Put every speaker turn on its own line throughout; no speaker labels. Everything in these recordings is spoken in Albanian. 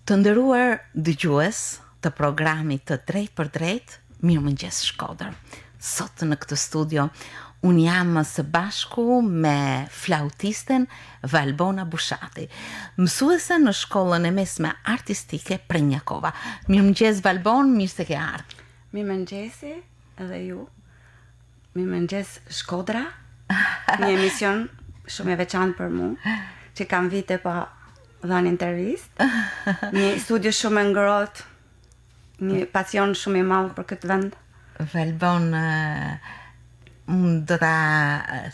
Të nderuar dëgjues të programit të Drejt për Drejt, mirëmëngjes Shkodër. Sot në këtë studio unë jam së bashku me flautisten Valbona Bushati, mësuese në shkollën e mesme artistike Prenjakova. Mirëmëngjes Valbon, mirë se ke ardhur.
Mirëmëngjesi edhe ju. Mirëmëngjes Shkodra. Një emision shumë e veçantë për mua, që kam vite pa dhënë intervistë. Një studio shumë e ngrohtë, një pasion shumë i madh për këtë vend.
Valbon, unë do ta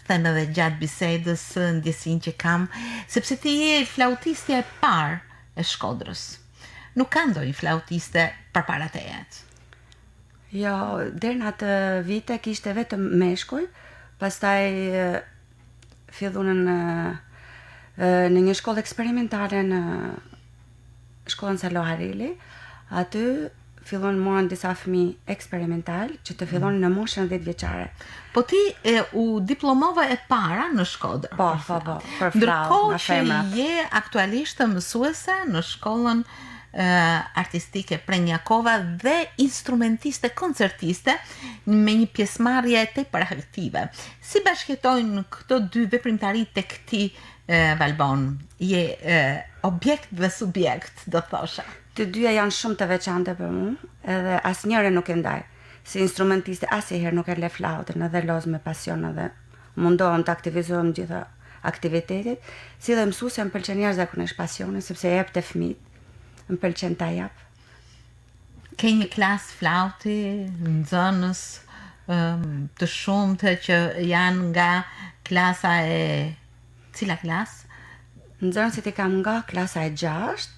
them edhe gjatë bisedës ndjesinë që kam, sepse ti je flautistja e parë e Shkodrës. Nuk ka ndonjë flautiste përpara teje.
Jo, deri në atë vite kishte vetëm meshkuj, pastaj fillun në një shkollë eksperimentale në shkollën Salo Harili. Aty fillon morën disa fëmijë eksperimental që të fillon në moshën 10 vjeçare.
Po ti u diplomova e para në Shkodër.
Po, për
ndërkohë që je aktualisht mësuese në shkollën artistike Prenjakova dhe instrumentiste koncertiste me një pjesëmarrje tepër aktive. Si bashkëtojnë këto dy veprimtari tek ti, Valbon? Je objekt dhe subjekt, do thosha.
Të dyja janë shumë të veçante për mua, edhe asnjëre nuk e ndaj. Si instrumentiste asnjëherë nuk e le flautën, edhe loz me pasion, edhe mundohem të aktivizohem gjitha aktivitetet. Si dhe mësuesja më pëlqen jashtëzakonisht pasioni, sepse e jep te fëmijët. Më pëlqen ta jap.
Ke një klasë flauti, nxënës të shumtë që janë nga klasa e cila klasë?
Nxënësit i kam nga klasa e 6,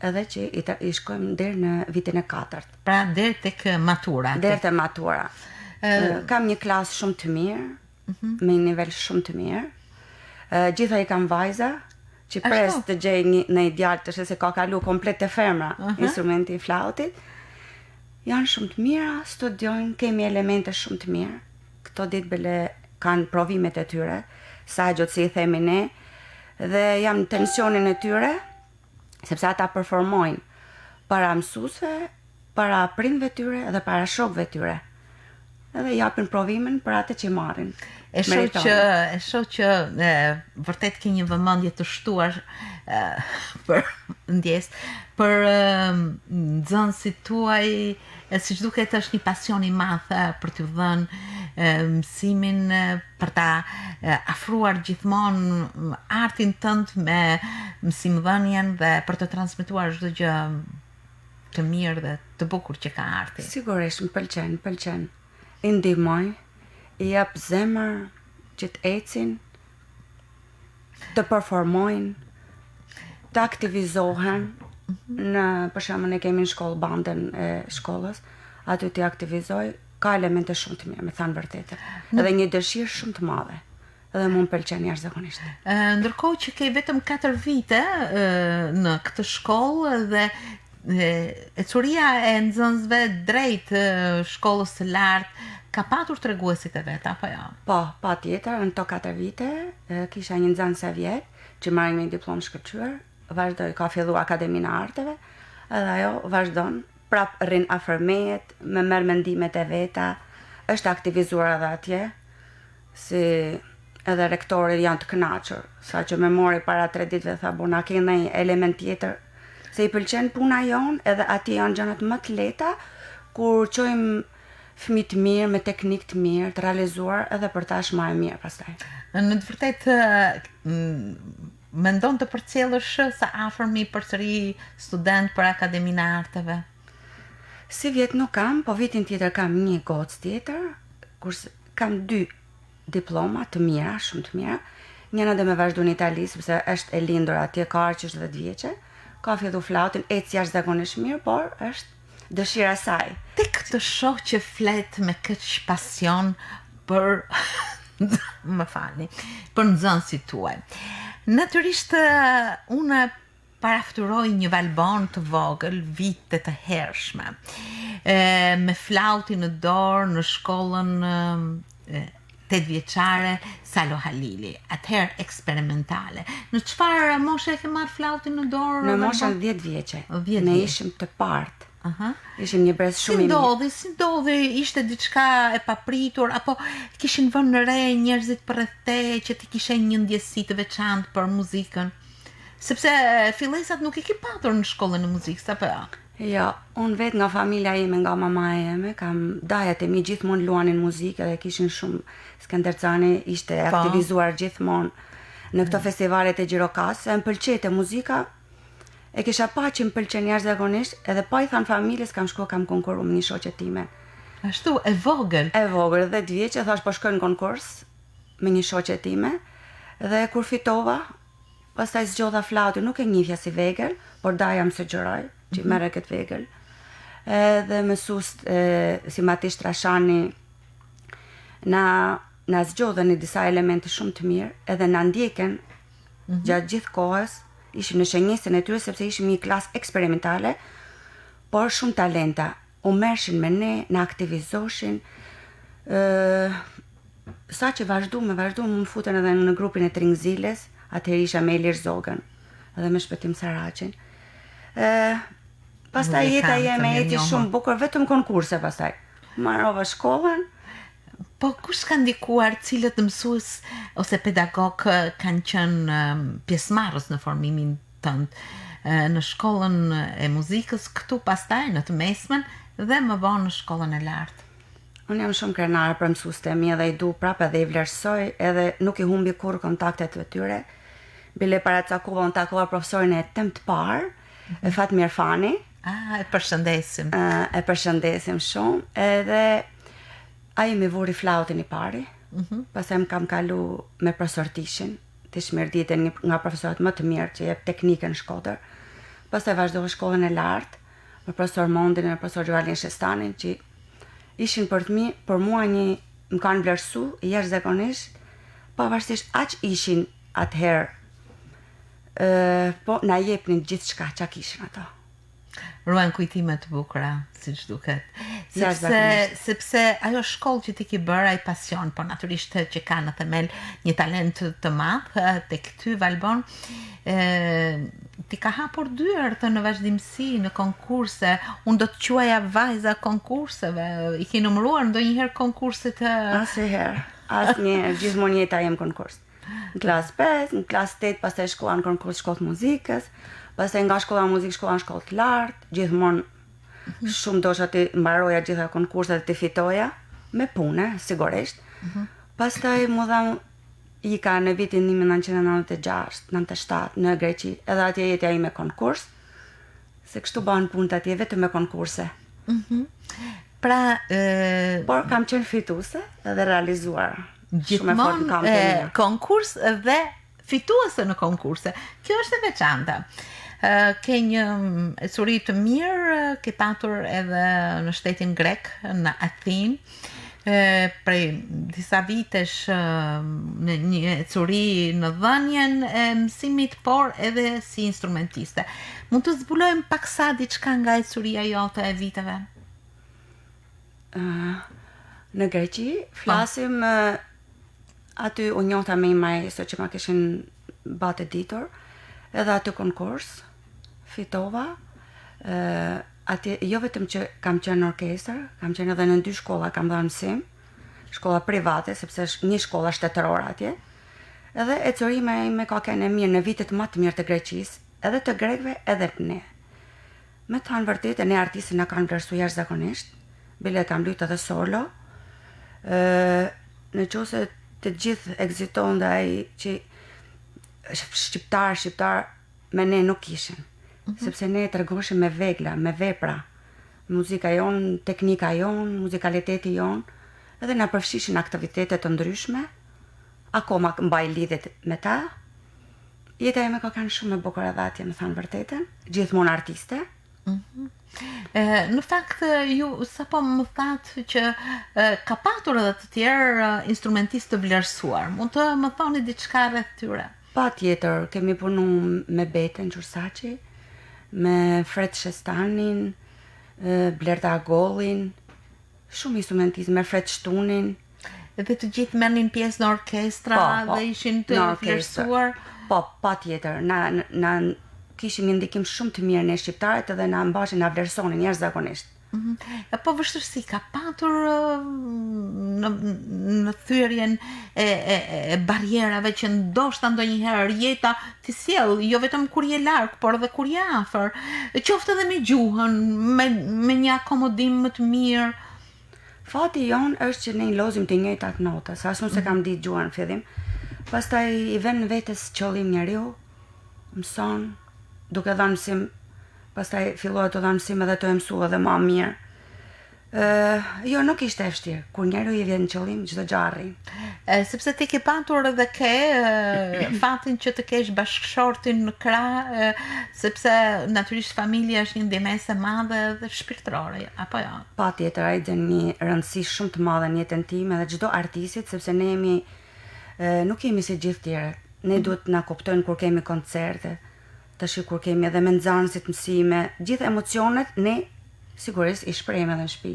edhe që i shkojmë deri në vitin e 4.
Pra deri tek matura.
Deri te matura. Kam një klasë shumë të mirë, me një nivel shumë të mirë. Gjitha i kam vajza, që pres të gjej në ideal të se ka kalu komplet të femra instrumenti i flautit. Janë shumë të mira, studiojnë, kemi elemente shumë të mirë. Këto ditë bile kanë provimet e tyre, sagjot si i themi ne, dhe jam në tensionin e tyre, sepse ata performojnë para mësuesve, para prindve tyre dhe para shokëve tyre. Edhe japin provimin për atë që marrin.
E shoh që vërtet ke një vëmendje të shtuar për për nxënësit tuaj, siç duket është një pasion i madh për t'u dhënë mësimin, për ta afruar gjithmonë artin tënd me mësimdhënien dhe për të transmetuar çdo gjë të mirë dhe të bukur që ka arti.
Sigurisht, më pëlqen. I ndihmoj, i jap zemër që të ecin, të performojnë, të aktivizohen. Për shembull, ne kemi në shkollë bandën e shkollës, aty të aktivizoj, ka elemente shumë të mira, me thënë vërtetë. Edhe një dëshirë shumë të madhe. Edhe mua më pëlqen jashtëzakonisht.
Ndërkohë që ke vetëm 4 vite në këtë shkollë dhe ecuria e nxënësve drejt shkollës së lartë ka patur treguesit e vet apo jo?
Po, patjetër, në to 4 vite kisha një nxënëse vjet që marrë me diplomë shkëlqyer, vazhdoi, ka filluar Akademinë e Arteve, edhe ajo vazhdon, prap rrin afër meje, me merr mendimet e veta, është aktivizuar edhe atje, si edhe rektorit janë të kënaqur, saqë më mori para 3 ditëve tha, "Bona, ke ndonjë element tjetër?" Se i pëlqen puna jonë, edhe atje janë gjërat më të lehta kur çojmë fëmijë të mirë me teknikë të mirë, të realizuar edhe për tash më e mirë pastaj.
Në të vërtetë mendon të përcjellësh sa afërmi përsëri student për Akademinë e Arteve?
Si vjet nuk kam, po vitin tjetër kam një gocë tjetër, kurse kam 2 diploma të mira, shumë të mira. Njëna do me vazhdu në Itali, sepse është e lindur atje, ka arë që është 10 vjeçe, ka fillu flautin, eci jashtëzakonisht mirë, por është dëshira saj.
Tek të shoh që flet me kaq pasion për për nxënësit tuaj. Natyrisht unë parafturoj një Valbon të vogël, vite të hershme, me flautin në dorë në shkollën 8 vjeçare, Salo Halili, atëherë eksperimentale. Në çfarë moshe ke marrë flautin në dorë?
Në moshën 10 vjeçe.
10
Ne
vjeç.
ishim të partë.
Aha.
Ishim një brez shumë i mirë.
Si ndodhi, ishte diçka e papritur, apo kishin vënë re njerëzit për rreth teje që ti kishe një ndjesi të veçantë për muzikën? Sepse fillesat nuk i ki patur në shkollën e muzikës, apo ja?
Jo, unë vetë nga familja ime, nga mama e eme, kam dajat e mi gjithmonë luanin muzikë dhe kishin shumë. Skënderzani ishte aktivizuar gjithmonë në këto festivalet e Gjirokasë, më pëlqente muzika. E kisha pa që më pëlqen jashtëzakonisht, edhe pa i thanë familjes kam shkuar kam konkurru me një shoqe time.
Ashtu, e vogël.
E vogël, 10 vjeçe, thash po shkoj në konkurs me një shoqe time, dhe kur fitova, pastaj zgjodha flautin, nuk e njihja si vegël, por daja më sugjeroi që merre këtë vegël. Edhe mësues si Matish Trashani na zgjodhen në disa elemente shumë të mirë, edhe na ndjeken gjatë gjithë kohës. Ishim në shenjestën e tyre sepse ishim një klasë eksperimentale, por shumë talenta. U mershin me ne, na aktivizoshin. Sa që vazhdu më futen edhe në grupin e Tringziles, atëherë isha me Elir Zogën, edhe me Shpëtim Saraqin. Pastaj jeta jeme eti shumë bukur, vetëm konkurse pastaj. Marrova shkollën.
Po kush ka ndikuar, cilët mësues ose pedagog kanë qenë pjesëmarrës në formimin tënd në shkollën e muzikës, këtu pastaj në të mesmen dhe më vonë në shkollën e lartë?
Unë jam shumë krenare për mësuesit e mi dhe i du prapë dhe i vlerësoj, edhe nuk i humbi kur kontaktet të tyre. Bile para cakuva unë takova profesorin e tem të parë, Fatmir Fani.
E përshëndesim.
E përshëndesim shumë, edhe ai më vuri flautin i pari, pastaj më kam kalu me profesor Tishin, Tish Mirdite, nga profesorët më të mirë që jep teknikën në Shkodër. Pastaj vazhdova shkollën e lartë, me profesor Mondin e profesor Gjualin Shestanin, që ishin për mua më kanë vlerësu, jashtëzakonisht, pavarësisht aq ishin atëherë, po na jepnin gjithçka çka kishin ato.
Ruan kujtime të bukura, siç duket. Sepse ajo shkollë që ti ke bërë, ai pasion, por natyrisht që ka në themel një talent të madh tek ty, Valbon, ti ka hapur dyert në vazhdimsi, në konkurse. Unë do të quaja vajza konkurseve. I ke numëruar ndonjëherë konkurset?
Asnjëherë, gjithmonë jeta jem konkurs. Në klasë 5, në klasë 8, pastaj shkova në konkurs shkollë muzikës. Pastaj nga shkolla e muzikës shkova në shkollë të lartë, gjithmonë shumë dosha të mbaroja gjitha konkurset dhe të fitoja, me pune, sigurisht. Pastaj mu dham ika në vitin 1996-97 në Greqi, edhe atje jetja ime konkurs, se kështu banë punët atje vetëm me konkurse. Por kam qenë fituese edhe realizuar.
Gjithmonë konkurs dhe fituese në konkurse. Kjo është e veçanta. Ke një ecuri të mirë, ke patur edhe në shtetin grek, në Athinë, prej disa vitesh në një ecuri në dhënien e mësimit, por edhe si instrumentiste. Mund të zbulojmë paksa diçka nga ecuria jote e viteve?
Në Greqi, flasim aty u njohta me i maestro që ma kishin bate ditur, edhe aty konkurs, fitova, atje, jo vetëm që kam qenë në orkestër, kam qenë edhe në 2 shkolla, kam dhënë mësim, shkolla private, sepse një shkolla shtetërore atje, edhe ecorime ime ka qenë e mirë në vitet më të mirë të Greqisë, edhe të grekëve, edhe të ne. Me të thënë vërtet, ne artistë na kanë vlerësuar jashtëzakonisht, bile kam luajtur edhe solo, në qoftë të gjithë ekziton dhe ai që shqiptar me ne nuk ishin. Sepse ne tregoshim me vegla, me vepra. Muzika jon, teknika jon, muzikaliteti jon, edhe na përfshishin aktivitete të ndryshme. Akoma mbaj lidhjet me ta. Jeta ime ka qenë shumë e bukur edhe atje, më thënë vërtetën, gjithmonë artiste.
Në fakt, ju sapo më thatë që ka patur edhe të tjerë instrumentistë të vlerësuar. Mund të më thoni diçka rreth tyre?
Patjetër, kemi punu me Beten Qursaçi, me Fred Shestanin, Blerta Agollin, shumë instrumentistë, me Fred Shtunin.
Dhe të gjithë merrnin pjesë në orkestra
Po,
dhe ishin të
në orkestër.
vlerësuar.
Po, patjetër. Na kishim një ndikim shumë të mirë ne shqiptarët edhe na mbashin, na vlerësonin jashtëzakonisht.
Po vështirësi ka patur në thyrjen e barrierave që ndoshta ndonjëherë jeta ti sjell, jo vetëm kur je larg, por edhe kur je afër, qoftë edhe me gjuhën, me një akomodim më të mirë.
Fati jon është që ne i lozim të njëjtat nota, sa unë se kam ditë gjuhën në fillim. Pastaj i vën vetes qëllim njeriu, mëson, duke dhënë mësim, pastaj fillohet të dhënë mësim edhe të mësua edhe më mirë. Jo, nuk ishte e vështirë. Kur njeriu i vjen në qëllim, çdo gjë arrin.
Sepse ti ke patur edhe ke fatin që të kesh bashkëshortin në krah, sepse natyrisht familja është një ndihmëse e madhe dhe shpirtërore, apo jo?
Patjetër, ai gjen një rëndësi shumë të madhe në jetën time dhe çdo artistit, sepse ne jemi nuk jemi si gjithë tjerët. Ne duhet na kuptojnë kur kemi koncerte, tash kur kemi edhe me nxënësit mësime, gjithë emocionet ne sigurisht i shprehim edhe në shtëpi.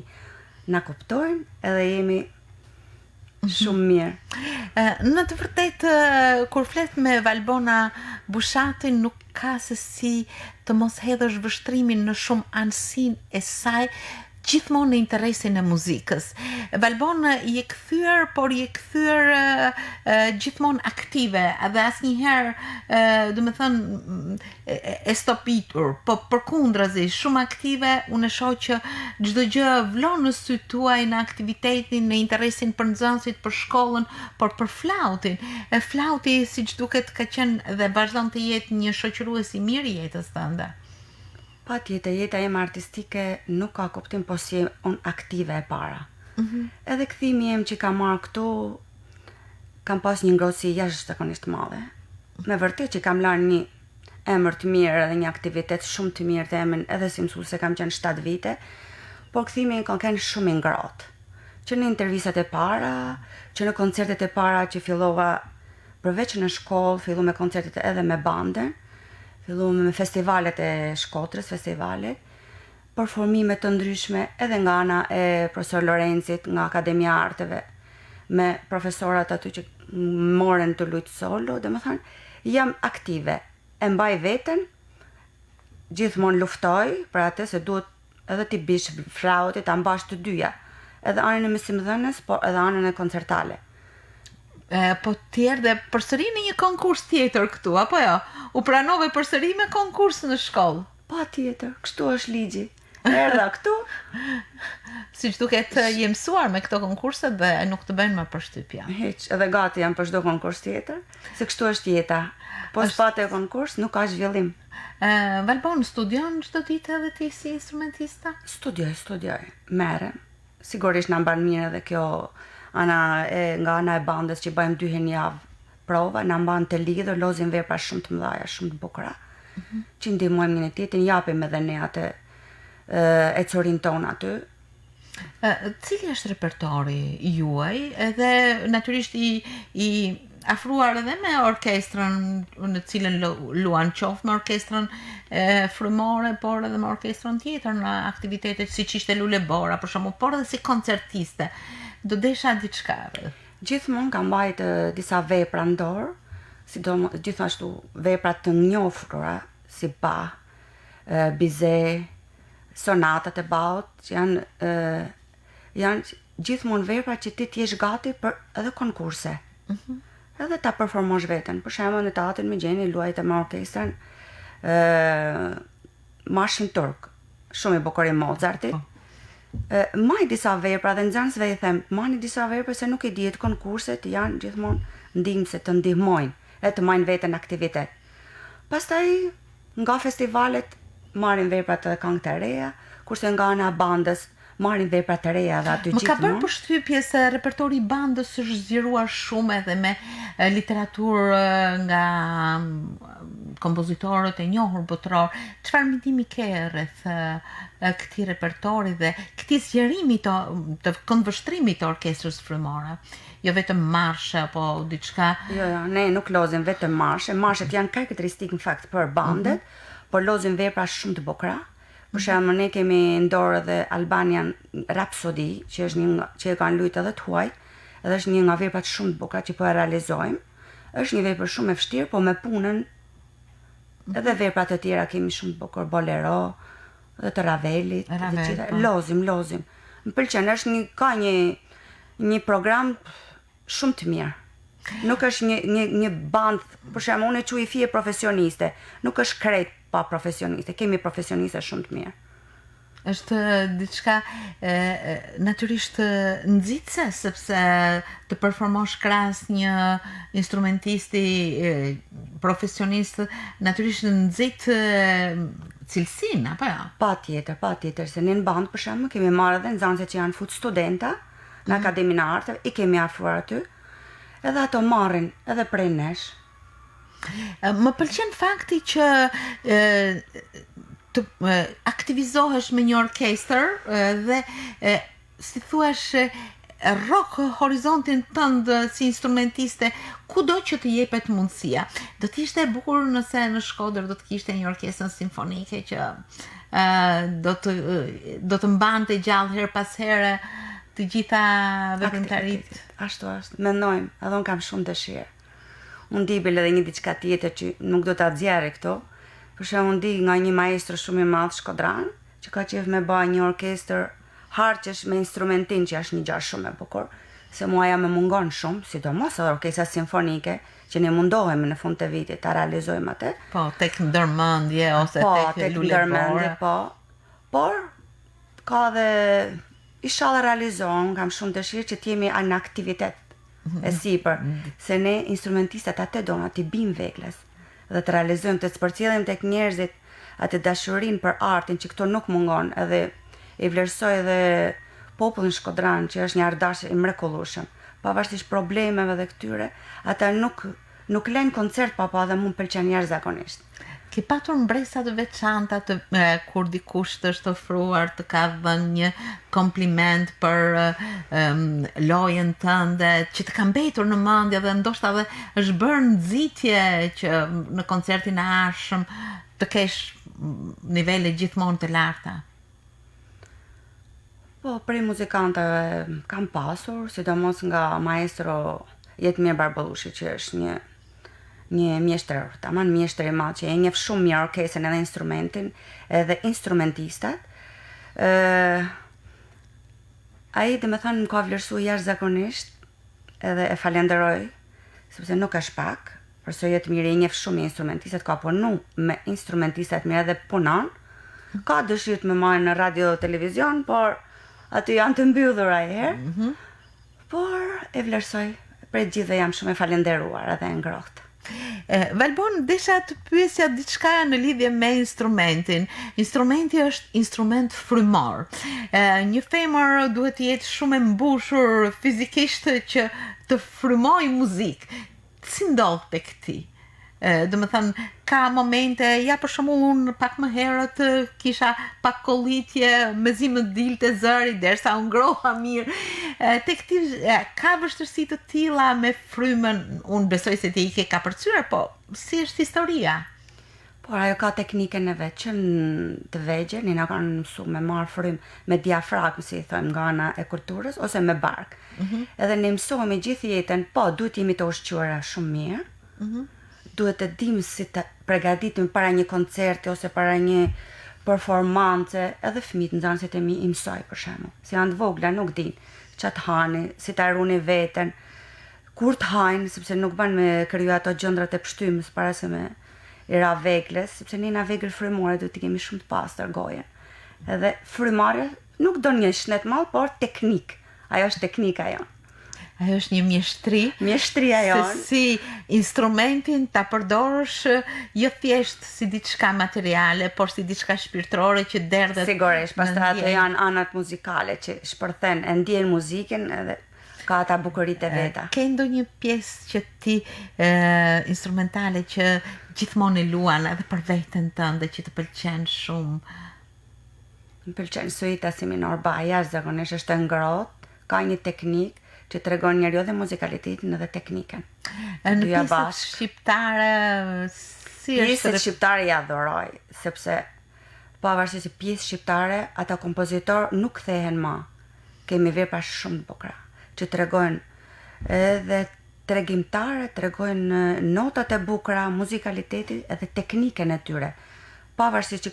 Na kuptojnë edhe jemi shumë mirë.
Në të vërtetë, kur flet me Valbona Bushatin, nuk ka se si të mos hedhësh vështrimin në shumë anësinë e saj, gjithmonë në interesin e muzikës. Valbona i e kthyer, por i e kthyer gjithmonë aktive, dhe asnjëherë, do të thënë, e stopitur, po përkundrazi, shumë aktive. Unë e shoh që çdo gjë vlon në syt tuaj, në aktivitetin, në interesin për nxënësit, për shkollën, por për flautin. Flauti, siç duket, ka qenë dhe vazhdon të jetë një shoqërues i mirë i jetës tënde.
Patjetër, jeta ime artistike nuk ka kuptim, po si unë aktive e para. Edhe kthimi im që kam marrë këtu, kam pas një ngrohtësi jashtëzakonisht madhe. Me vërtet që kam lënë një emër të mirë edhe një aktivitet shumë të mirë të emrin, edhe si mësuese kam qenë 7 vite, por kthimi im ka qenë shumë i ngrohtë. Që në intervistat e para, që në koncertet e para që fillova, përveç në shkollë, fillu me koncertet edhe me bandën, fillu me festivalet e Shkodrës, performime të ndryshme edhe nga ana e profesor Lorenzit, nga Akademia e Arteve, me profesorat aty që morën të luajt solo, domethënë jam aktive, e mbaj veten, gjithmonë luftoj për atë se duhet edhe ti bish flautit, ta mbash të dyja, edhe anën e mësimdhënës, por edhe anën e koncertale.
Po tjerë dhe përsëri në një konkurs tjetër këtu, apo jo? U pranove përsëri me konkurs në shkollë?
Patjetër, kështu është ligji. Erdha këtu.
Siç duket je mësuar me këto konkurse dhe nuk të bëjnë më përshtypja.
Hiç, edhe gati jam për çdo konkurs tjetër, se kështu është jeta. Po s'pate konkurs, nuk ka zhvillim.
Valbon, studion çdo ditë edhe ti si instrumentista?
Studioj, merrem. Sigurisht na mban mirë edhe kjo nga ana e bandës që bëjmë 2 herë në javë prova, na mban të lidhur, lozim vepra shumë të mëdha, shumë të bukura. Që ndihmojmë njëri tjetrin, japim edhe ne atë e corin ton aty.
Cili është repertori juaj, edhe natyrisht i afruar edhe me orkestrën në cilën luan, qoftë me orkestrën frymore, por edhe me orkestrën tjetër në aktivitetet siç ishte Lule Bora, për shembull, por edhe si koncertiste. Do desha diçka.
Gjithmonë kam mbajtë disa vepra në dorë, sidomos gjithashtu vepra të njohura si Bach, Bizet, sonatat e Bachut, që janë gjithmonë vepra që ti t'jesh gati për edhe konkurse. Edhe ta performosh veten. Për shembull në teatrin Mëngjeni luajte me orkestrën Marshin Turk, shumë i bukur i Mozartit. Maj disa vepra dhe nxënësve i them, mani disa vepra se nuk i dihet, konkurset janë gjithmonë ndihmëse të ndihmojnë e të majnë veten aktivitet. Pastaj nga festivalet marrin vepra të këngë të reja, kurse nga ana e bandës marrin vepra të reja dhe aty gjithmonë.
Më ka bërë përshtypje se repertori i bandës është zgjeruar shumë edhe me literaturë nga kompozitorët e njohur botëror. Çfarë mendimi ke rreth këtij repertori dhe këtij zgjerimi të këndvështrimit të orkestrës frymore? Jo vetëm marshe apo diçka.
Jo, ne nuk lozim vetëm marshe. Marshet janë karakteristik në fakt për bandet, por lozim vepra shumë të bukura. Për shembull, ne kemi në dorë edhe Albanian Rhapsody, që është që e kanë luajtur edhe të huaj, edhe është një nga veprat shumë të bukura që po e realizojmë. Është një vepër shumë e vështirë, po me punën edhe veprat e tjera kemi shumë të bukur, bolero, dhe të Ravelit, të gjitha. Lozim. Më pëlqen, ka një program shumë të mirë. Nuk është një band, për shembull, unë e quaj fije profesioniste, nuk është krejt pa profesioniste, kemi profesioniste shumë të mirë.
Është diçka natyrisht nxitse, sepse të performosh krahas një instrumentisti profesionist natyrisht nxit cilësinë, apo jo?
Patjetër, se në band për shembull kemi marrë edhe nxënëse që janë fut studenta në Akademinë e Arteve, i kemi afruar aty. Edhe ato marrin edhe prej nesh.
Më pëlqen fakti që të aktivizohesh me një orkestër dhe si thuash rrok horizontin tënd si instrumentiste kudo që të jepet mundësia. Do të ishte e bukur nëse në Shkodër do të kishte një orkestrë simfonike që do të mbante gjallë her pas here të gjitha veprimtarit.
Ashtu është, mendojmë, edhe unë kam shumë dëshirë. Unë di bile edhe një diçka tjetër që nuk do ta zjarri këto. Për shembull, unë di nga një maestro shumë i madh shkodran, që ka qejf me bëj një orkestër harqesh me instrumentin, që është një gjë shumë e bukur, se mua ja më mungon shumë, sidomos edhe orkestra simfonike, që ne mundohemi në fund të vitit ta realizojmë atë.
Po, tek ndërmendje ose tek lulebore.
Po, por ka dhe inshallah realizohen, kam shumë dëshirë që t'jemi në aktivitet e sipër, se ne instrumentistat atë dona t'i bim vegles dhe të realizojmë, të përcjellim tek njerëzit atë dashurinë për artin që këto nuk mungon, edhe i vlerësoj edhe popullin shkodran që është një ardash i mrekullueshëm. Pavarësisht problemeve dhe këtyre, ata nuk lënë koncert pa dhe mua m'pëlqen jashtëzakonisht.
Ke patur mbresa të veçanta kur dikush të është ofruar të ka dhënë një kompliment për lojën tënde që të ka mbetur në mendje dhe ndoshta edhe është bërë nxitje që në koncertin e ardhshëm të kesh nivele gjithmonë të larta?
Po, prej muzikantëve kam pasur, sidomos nga maestro Jetmir Barbollushi, që është një mjeshtër, tamam mjeshtër i madh që e njeh shumë mirë orkestrën edhe instrumentin, edhe instrumentistat. Ai domethënë më ka vlerësuar jashtëzakonisht, edhe e falenderoj, sepse nuk është pak, përse Jetmir i njeh shumë instrumentistat, ka punu me instrumentistat mirë edhe punon. Ka dëshirë të më marrë në radio dhe televizion, por aty janë të mbyllur ajherë. Por e vlerësoj, prej gjithë jam shumë e falenderuar edhe e ngrohtë.
Valbon, desha të pyesja diçka në lidhje me instrumentin. Instrumenti është instrument frymor. Një femër duhet të jetë shumë e mbushur fizikisht që të frymoj muzikë. Si ndodh tek ti? Do më thënë, ka momente, ja për shembull unë pak më herët kisha pak kollitje, mezi më dilte zëri, derisa u ngroha mirë. Tek ti ka vështirësi të tilla me frymën, unë besoj se ti i ke kapërcyer, po si është historia?
Por ajo ka teknikën e vet që të vegjël, ne na kanë mësuar me marr frymë me diafragmë, si i thojmë nga ana e kulturës, ose me bark. Edhe ne mësohemi gjithë jetën, po duhet jemi të ushqyera shumë mirë. Duhet të dim si të përgatitim para një koncerti ose para një performance, edhe fëmijët nxënësit e mi i mësoj për shembull. Si janë të vogla nuk din çat hani, si ta runi veten, kur të hajnë, sepse nuk bën me kriju ato gjëndrat e pshtymës para se me i ra vegles, sepse ne na vegël frymore duhet të kemi shumë të pastër gojen. Edhe frymarrja nuk do një shnet mall, por teknik. Ajo është teknika jonë.
Ajo është një mjeshtri.
Mjeshtria jonë.
Se si instrumentin ta përdorësh jo thjesht si diçka materiale, por si diçka shpirtërore që derdhet.
Sigurisht, pastaj ato janë anët muzikale që shpërthen, e ndjen muzikën edhe ka ata bukuritë e veta.
Ke ndonjë pjesë që ti instrumentale që gjithmonë e luan edhe për veten tënde që të pëlqen shumë?
Më pëlqen suita si minor ba, jashtëzakonisht është e ngrohtë, ka një teknikë që të regon njeriu dhe muzikalitetin edhe teknikën.
Në pjesët shqiptare, si është?
Pjesët shqiptare ja adhuroj, sepse pavarësisht se pjesë shqiptare, ata kompozitor nuk kthehen më. Kemi vepra shumë të bukura, që të regojnë edhe tregimtare, tregojnë notat e bukura, muzikaliteti edhe tekniken e tyre. Pavarësisht që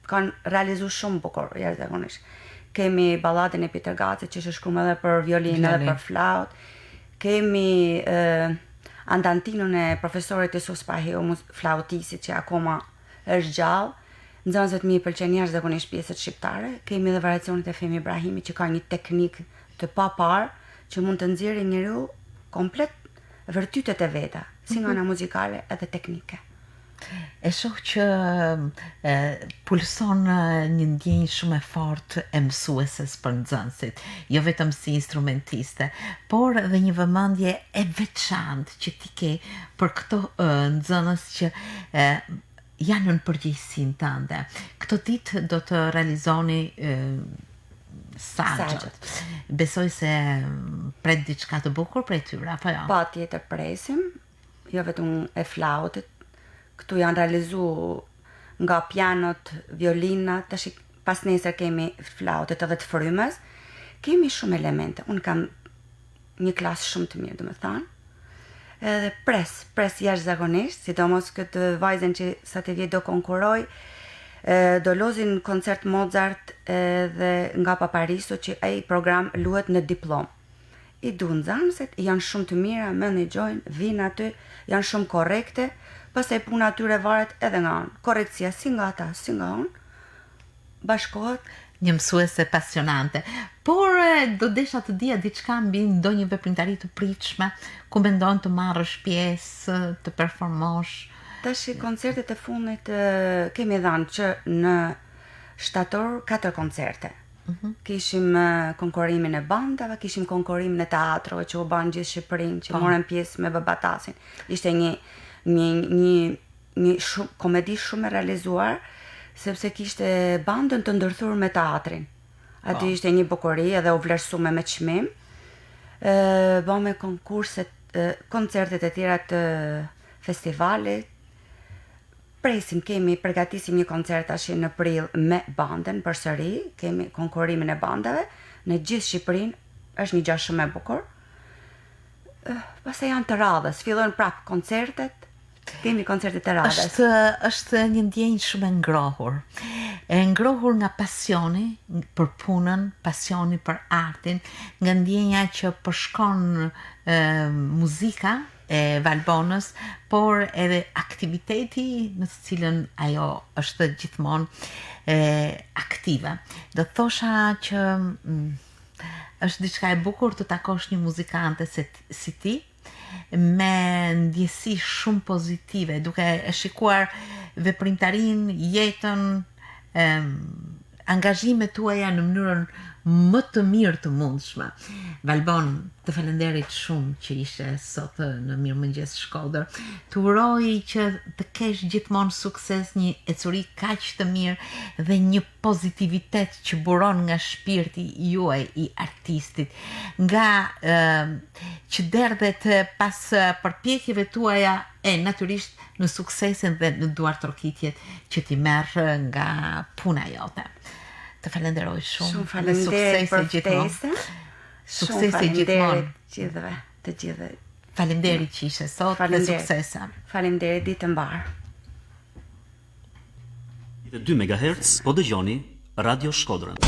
kanë realizuar shumë bukur, jashtëzakonisht. Kemi balladën e Peter Gaci që është shkruar edhe për violinë edhe për flaut. Kemi Andantinun e profesorit Isus Pahiu, flautisit që akoma është gjallë. Nxënësët mi pëlqen jashtëzakonisht pjesët shqiptare. Kemi edhe variacionet e Femi Ibrahimit që ka një teknik të papar që mund të nxjerrë njeriu komplet vërtytet e veta, si nga ana muzikale edhe teknike.
E shoh që pulson një ndjenjë shumë e fortë e mësueses për nxënësit, jo vetëm si instrumentiste, por edhe një vëmendje e veçantë që ti ke për këto nxënës që janë në përgjegjësinë tënde. Këto ditë do të realizoni sagjat. Besoj se pret diçka të bukur prej tyre, apo jo?
Patjetër presim, jo vetëm e flautit. Këtu janë realizuar nga pianot, violinat, tash pas nesër kemi flautet edhe të frymës. Kemi shumë elemente. Unë kam një klasë shumë të mirë, domethënë. Edhe pres jashtëzakonisht, sidomos këtë vajzën që sa të vjet do konkurroj, do lozin koncert Mozart edhe nga Paparisu që ai program luhet në diplom. I du nxënësit, janë shumë të mira, menaxhojnë, vinë aty, janë shumë korrekte, pastaj puna atyre varet edhe nga unë. Korrektësia si nga ata, si nga unë, bashkohet.
Një mësuese pasionante. Por do desha të dija diçka mbi ndonjë veprimtari të pritshme, ku mendon të marrësh pjesë, të performosh.
Tash koncertet e fundit kemi dhënë që në shtator 4 koncerte. Kishim konkurimin e bandave, kishim konkurimin e teatrove që u bën gjithë Shqipërinë, që morën pjesë me Babatasin. Ishte një komedi shumë e realizuar, sepse kishte bandën të ndërthurur me teatrin. Aty ishte një bukuri edhe u vlerësume me çmim. Bëme koncertet e tjera të festivalit. Përgatisim një koncert tash në prill me bandën përsëri, kemi konkurimin e bandave në gjithë Shqipërinë, është një gjë shumë e bukur. Pastaj janë të radhës, fillojnë prapë koncertet. Kemi koncertet e radhës.
Është një ndjenjë shumë e ngrohur. E ngrohur nga pasioni për punën, pasioni për artin, nga ndjenja që përshkon muzika e Valbonës, por edhe aktiviteti në të cilën ajo është gjithmonë aktive. Do thosha që është diçka e bukur të takosh një muzikante si ti, me ndjesi shumë pozitive, duke e shikuar veprimtarin, jetën, angazhimet tuaja në mënyrën më të mirë të mundshme. Valbon, të falenderit shumë që ishe sot në Mirëmëngjes Shkodër. Të uroj që të kesh gjithmonë sukses, një ecuri kaq të mirë dhe një pozitivitet që buron nga shpirti juaj i artistit, nga që derdhet pas përpjekjeve tuaja e natyrisht në suksesin dhe në duartrokitjet që ti merr nga puna jote. Të falenderoj shumë.
Shumë falenderit për ftesën.
Suksese gjithmonë.
Të gjithëve.
Faleminderit që ishe sot dhe suksesa.
Faleminderit, ditë mbar.
2 MHz po dëgjoni Radio Shkodrën.